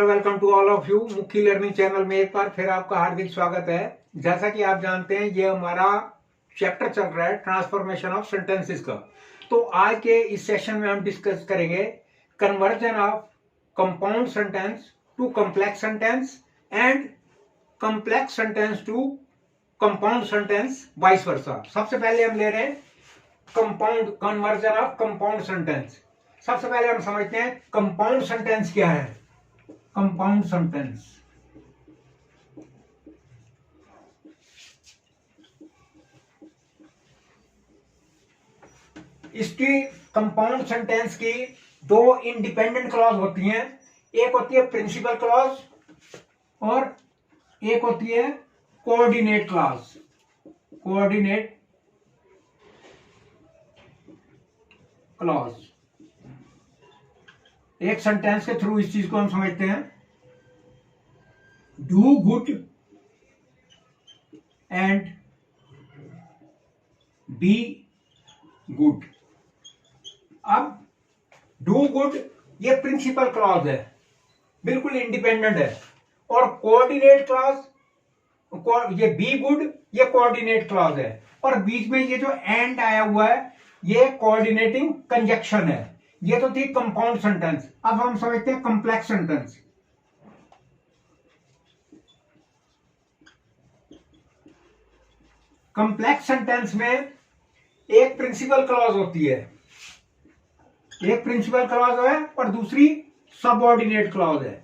Hello, welcome to all of you. मुख्य learning channel में एक बार फिर आपका हार्दिक स्वागत है। जैसा कि आप जानते हैं, ये हमारा चैप्टर चल रहा है ट्रांसफॉर्मेशन ऑफ सेंटेंसेस का। तो आज के इस सेशन में हम डिस्कस करेंगे conversion of compound sentence to complex sentence and complex sentence to compound sentence, vice versa. सबसे पहले हम ले रहे हैं compound conversion of compound sentence. सबसे पहले हम समझते हैं कंपाउंड सेंटेंस क्या है। कंपाउंड सेंटेंस इसकी कंपाउंड सेंटेंस की दो इंडिपेंडेंट क्लॉज होती हैं। एक होती है प्रिंसिपल क्लॉज और एक होती है कोऑर्डिनेट क्लॉज। कोऑर्डिनेट क्लॉज एक सेंटेंस के थ्रू इस चीज को हम समझते हैं। Do good and be good. अब डू गुड ये प्रिंसिपल क्लॉज है, बिल्कुल इंडिपेंडेंट है। और कोऑर्डिनेट क्लॉज ये बी गुड ये कोऑर्डिनेट क्लॉज है। और बीच में ये जो एंड आया हुआ है ये कोऑर्डिनेटिंग कंजक्शन है। ये तो थी कंपाउंड सेंटेंस। अब हम समझते हैं कॉम्प्लेक्स सेंटेंस। कॉम्प्लेक्स सेंटेंस में एक प्रिंसिपल क्लॉज होती है, एक प्रिंसिपल क्लॉज है और दूसरी सबऑर्डिनेट क्लॉज है।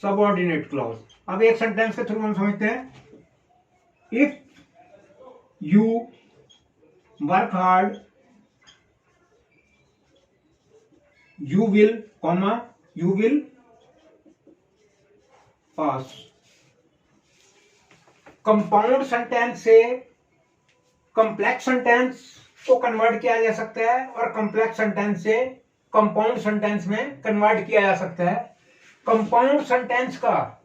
Subordinate clause. अब एक सेंटेंस के थ्रू हम समझते हैं if you work hard you will pass. Compound sentence से कॉम्प्लेक्स सेंटेंस को कन्वर्ट किया जा सकता है और कॉम्प्लेक्स सेंटेंस से कंपाउंड सेंटेंस में कन्वर्ट किया जा सकता है। कंपाउंड सेंटेंस का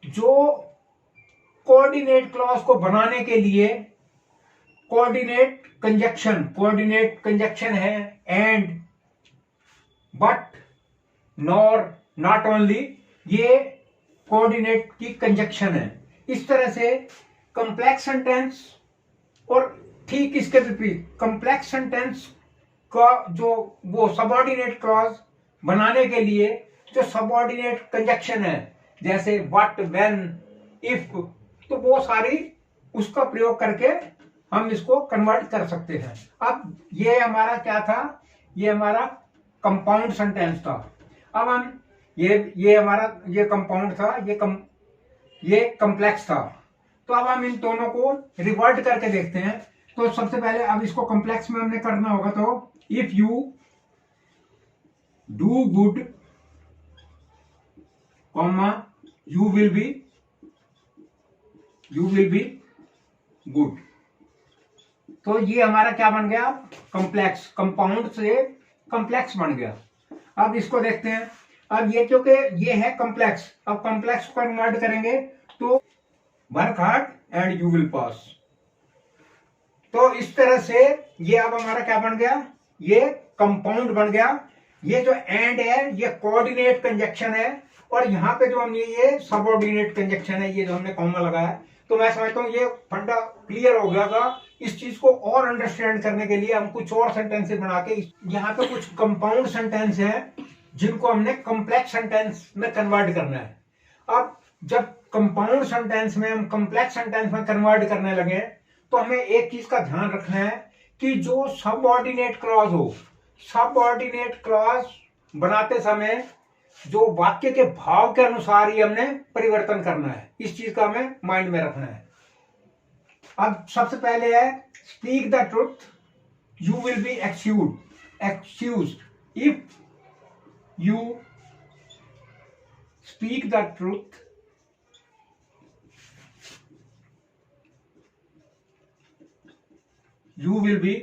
जो कोऑर्डिनेट क्लॉज को बनाने के लिए कोऑर्डिनेट कंजक्शन है and, but, nor, not only, ये कोऑर्डिनेट की कंजक्शन है। इस तरह से कॉम्प्लेक्स सेंटेंस और ठीक इसके विपरीत कॉम्प्लेक्स सेंटेंस का जो वो सबऑर्डिनेट क्लॉज बनाने के लिए जो सबऑर्डिनेट कंजक्शन है, जैसे व्हाट, व्हेन, इफ, तो वो सारी उसका प्रयोग करके हम इसको कन्वर्ट कर सकते हैं। अब ये हमारा क्या था, ये हमारा कंपाउंड सेंटेंस था। अब हम ये हमारा ये कंपाउंड था, ये कॉम्प्लेक्स था। तो अब हम इन दोनों को रिवर्ट करके देखते हैं। तो सबसे पहले अब इसको कॉम्प्लेक्स में हमने करना होगा। तो if you do good comma you will be good. तो ये हमारा क्या बन गया, कॉम्प्लेक्स। कंपाउंड से कॉम्प्लेक्स बन गया। अब इसको देखते हैं। अब ये क्योंकि ये है कॉम्प्लेक्स, अब कॉम्प्लेक्स को कन्वर्ट करेंगे तो work hard and you will pass. तो इस तरह से ये अब हमारा क्या बन गया, ये कंपाउंड बन गया। ये जो एंड है ये कोऑर्डिनेट कंजक्शन है और यहाँ पे जो हमने ये सबऑर्डिनेट कंजक्शन है, ये जो हमने कॉमा लगाया है। तो मैं समझता हूँ ये फंडा क्लियर हो गया था। इस चीज को और अंडरस्टैंड करने के लिए हम कुछ और सेंटेंसेस बना के, यहाँ पे कुछ कंपाउंड सेंटेंस हैं जिनको हमने कॉम्प्लेक्स सेंटेंस में कन्वर्ट करना है। अब जब कंपाउंड सेंटेंस में हम कॉम्प्लेक्स सेंटेंस में कन्वर्ट करने लगे तो हमें एक चीज का ध्यान रखना है कि जो सबऑर्डिनेट क्लॉज हो, सबऑर्डिनेट क्लॉज बनाते समय जो वाक्य के भाव के अनुसार ही हमने परिवर्तन करना है। इस चीज का हमें माइंड में रखना है। अब सबसे पहले है speak the truth you will be excused. If you speak the truth you will be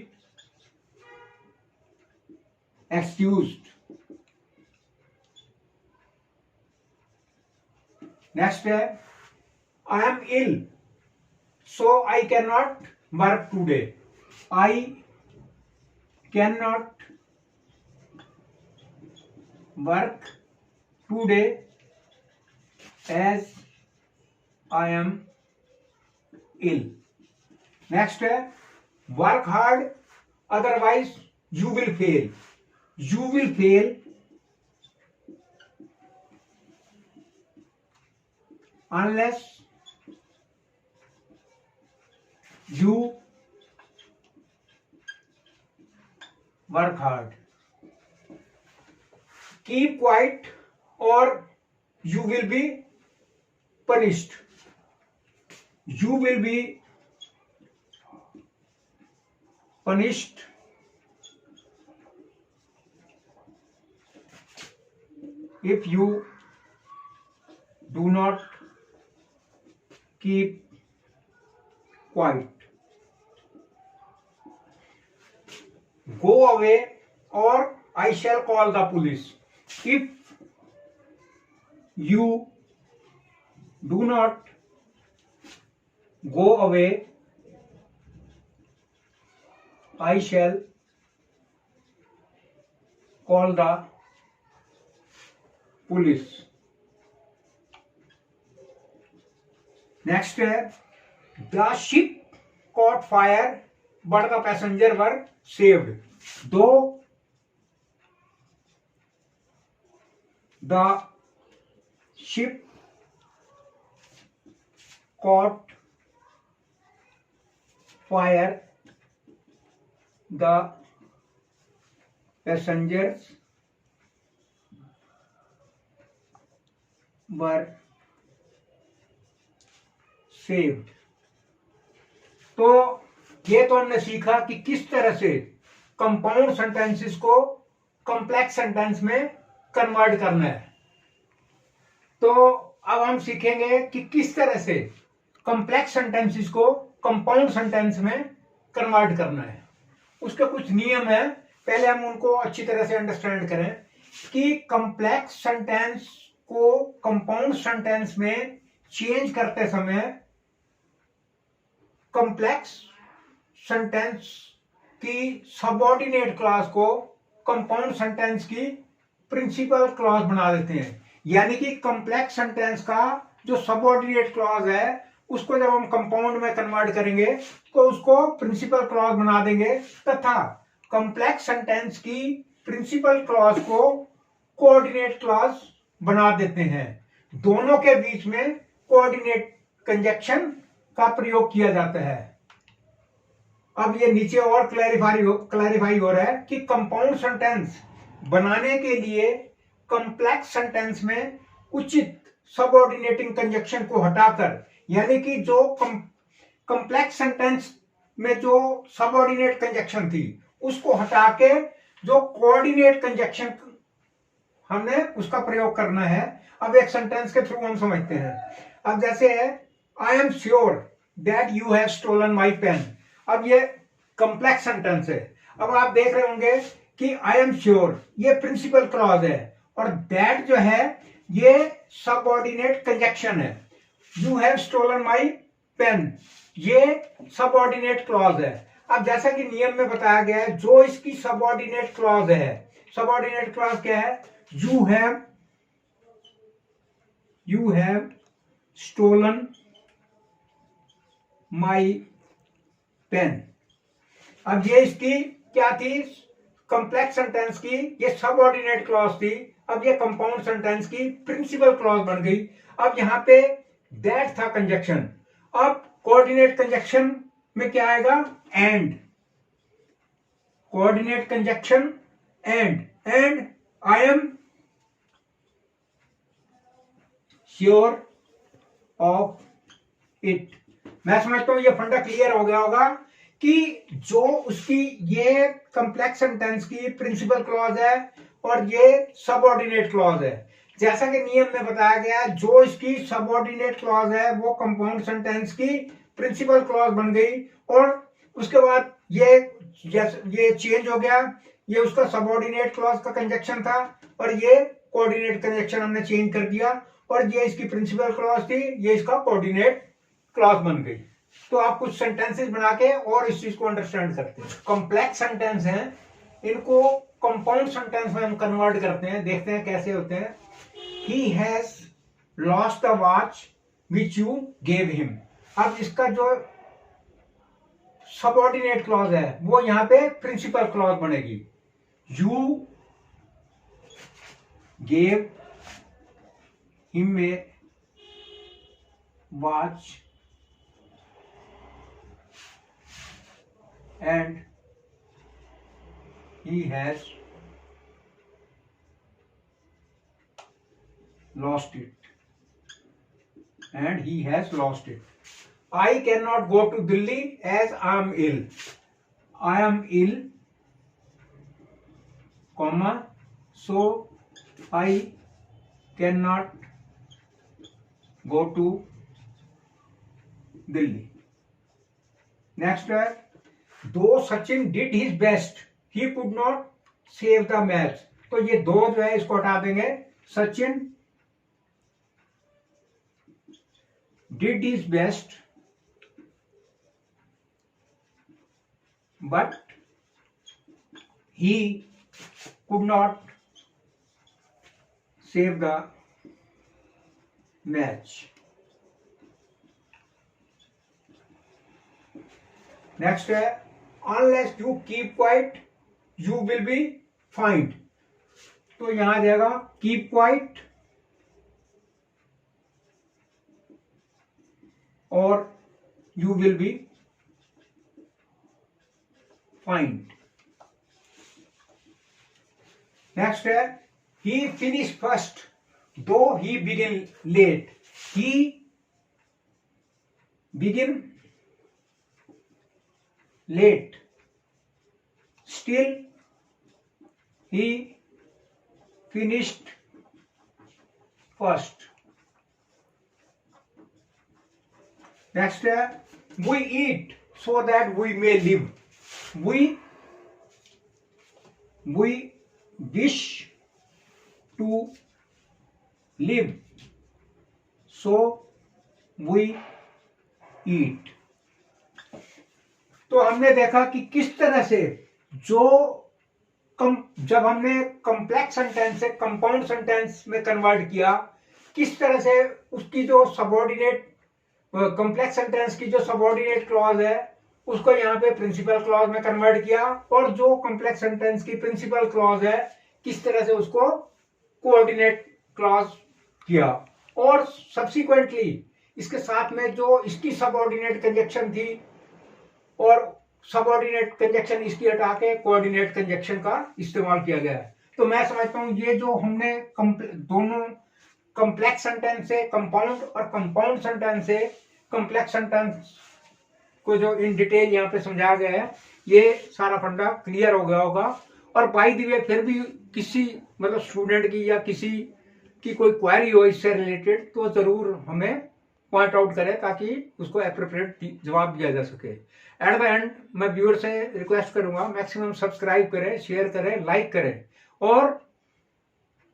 excused. Next है I am ill so I cannot work today. I cannot work today as I am ill. Next है work hard otherwise you will fail. You will fail unless you work hard. Keep quiet और you will be punished। You will be punished if you do not keep quiet। Go away or I shall call the police। If you do not go away I shall call the police। Next है the ship caught fire but the passenger were saved। दो the ship caught fire the passengers were saved। तो ये तो हमने सीखा कि किस तरह से कंपाउंड सेंटेंसेस को कॉम्प्लेक्स सेंटेंस में कन्वर्ट करना है। तो अब हम सीखेंगे कि किस तरह से कॉम्प्लेक्स सेंटेंसेस को कंपाउंड सेंटेंस में कन्वर्ट करना है। उसके कुछ नियम है, पहले हम उनको अच्छी तरह से अंडरस्टैंड करें कि कॉम्प्लेक्स सेंटेंस को कंपाउंड सेंटेंस में चेंज करते समय कॉम्प्लेक्स सेंटेंस की सबऑर्डिनेट क्लॉज को कंपाउंड सेंटेंस की प्रिंसिपल क्लॉज बना देते हैं। यानी कि कॉम्प्लेक्स सेंटेंस का जो सबऑर्डिनेट क्लॉज है उसको जब हम कंपाउंड में कन्वर्ट करेंगे तो उसको प्रिंसिपल क्लॉज बना देंगे, तथा कॉम्प्लेक्स सेंटेंस की प्रिंसिपल क्लॉज को कोऑर्डिनेट क्लॉज बना देते हैं। दोनों के बीच में कोऑर्डिनेट कंजक्शन का प्रयोग किया जाता है। अब ये नीचे और क्लैरिफाई हो रहा है कि कंपाउंड सेंटेंस बनाने के लिए कॉम्प्लेक्स सेंटेंस में उचित सबऑर्डिनेटिंग कंजक्शन को हटाकर, यानी कि जो कॉम्प्लेक्स सेंटेंस में जो सबऑर्डिनेट कंजक्शन थी उसको हटा के जो कोऑर्डिनेट कंजक्शन हमने उसका प्रयोग करना है। अब एक सेंटेंस के थ्रू हम समझते हैं। अब जैसे है I am sure that you have stolen my pen. अब ये कॉम्प्लेक्स सेंटेंस है। अब आप देख रहे होंगे कि आई एम श्योर ये प्रिंसिपल क्लॉज है और दैट जो है ये सबऑर्डिनेट कंजक्शन है। You have stolen my pen ये सबऑर्डिनेट क्लॉज है। अब जैसा कि नियम में बताया गया है जो इसकी सबऑर्डिनेट क्लॉज है, सबऑर्डिनेट क्लॉज क्या है, you have stolen my pen. अब ये इसकी क्या थी, कॉम्प्लेक्स सेंटेंस की ये सबऑर्डिनेट क्लॉज थी। अब ये कंपाउंड सेंटेंस की प्रिंसिपल क्लॉज बन गई। अब यहां पे दैट था कंजक्शन। अब कोऑर्डिनेट कंजक्शन में क्या आएगा, and. Coordinate conjunction and I am sure of it. मैं समझता हूं ये फंडा क्लियर हो गया होगा कि जो उसकी ये कॉम्प्लेक्स सेंटेंस की प्रिंसिपल क्लॉज है और ये सबऑर्डिनेट क्लॉज है। जैसा कि नियम में बताया गया जो इसकी सबऑर्डिनेट क्लॉज है वो कंपाउंड सेंटेंस की प्रिंसिपल क्लॉज बन गई और उसके बाद ये चेंज हो गया। ये उसका सबऑर्डिनेट क्लॉज का कंजक्शन था और ये कोऑर्डिनेट कंजक्शन हमने चेंज कर दिया और ये इसकी प्रिंसिपल क्लॉज थी, ये इसका कोऑर्डिनेट क्लॉज बन गई। तो आप कुछ सेंटेंसेस बना के और इस चीज को अंडरस्टैंड करते हैं। कॉम्प्लेक्स सेंटेंस हैं, इनको कंपाउंड सेंटेंस में हम कन्वर्ट करते हैं, देखते हैं कैसे होते हैं। He has lost the watch which you gave him. अब इसका जो सबऑर्डिनेट क्लॉज है वो यहाँ पे प्रिंसिपल क्लॉज बनेगी। You gave him a watch and he has lost it, and he has lost it. I cannot go to Delhi as I am ill. I am ill, comma, so I cannot go to Delhi. Next है, though Sachin did his best, he could not save the match. तो ये दो जो है इसको हटा देंगे। Sachin did his best but he could not save the match. Next है, unless you keep quiet you will be fined. तो यहां आ जाएगा कीप क्वाइट और you will be fined. Next है, he finish first though he begin late. He begin late, still he finished first. Next है, we eat so that we may live. We wish to live, so we eat. तो हमने देखा कि किस तरह से जब हमने कॉम्प्लेक्स सेंटेंस से कंपाउंड सेंटेंस में कन्वर्ट किया, किस तरह से उसकी जो सबऑर्डिनेट कॉम्प्लेक्स सेंटेंस की जो सबऑर्डिनेट क्लॉज है उसको यहाँ पे प्रिंसिपल क्लॉज में कन्वर्ट किया, और जो कॉम्प्लेक्स सेंटेंस की प्रिंसिपल क्लॉज है किस तरह से उसको कोऑर्डिनेट क्लॉज किया। और सब्सिक्वेंटली इसके साथ में जो इसकी सबऑर्डिनेट कंजक्शन थी और सबऑर्डिनेट कंजक्शन इसकी हटा के कोऑर्डिनेट कंजक्शन का इस्तेमाल किया गया है। तो मैं समझता हूं ये जो हमने दोनों कॉम्प्लेक्स सेंटेंस से कंपाउंड और कंपाउंड सेंटेंस से कॉम्प्लेक्स सेंटेंस को जो इन डिटेल यहाँ पे समझाया गया है, ये सारा फंडा क्लियर हो गया होगा। और बाय द वे फिर भी किसी मतलब स्टूडेंट की या किसी की कोई क्वेरी हो इससे रिलेटेड तो जरूर हमें पॉइंट आउट करें ताकि उसको एप्रोप्रिएट जवाब दिया जा सके। एट द एंड मैं व्यूअर से रिक्वेस्ट करूंगा मैक्सिमम सब्सक्राइब करें, शेयर करें, लाइक करें, और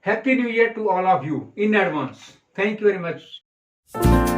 happy new year to all of you in advance. Thank you very much.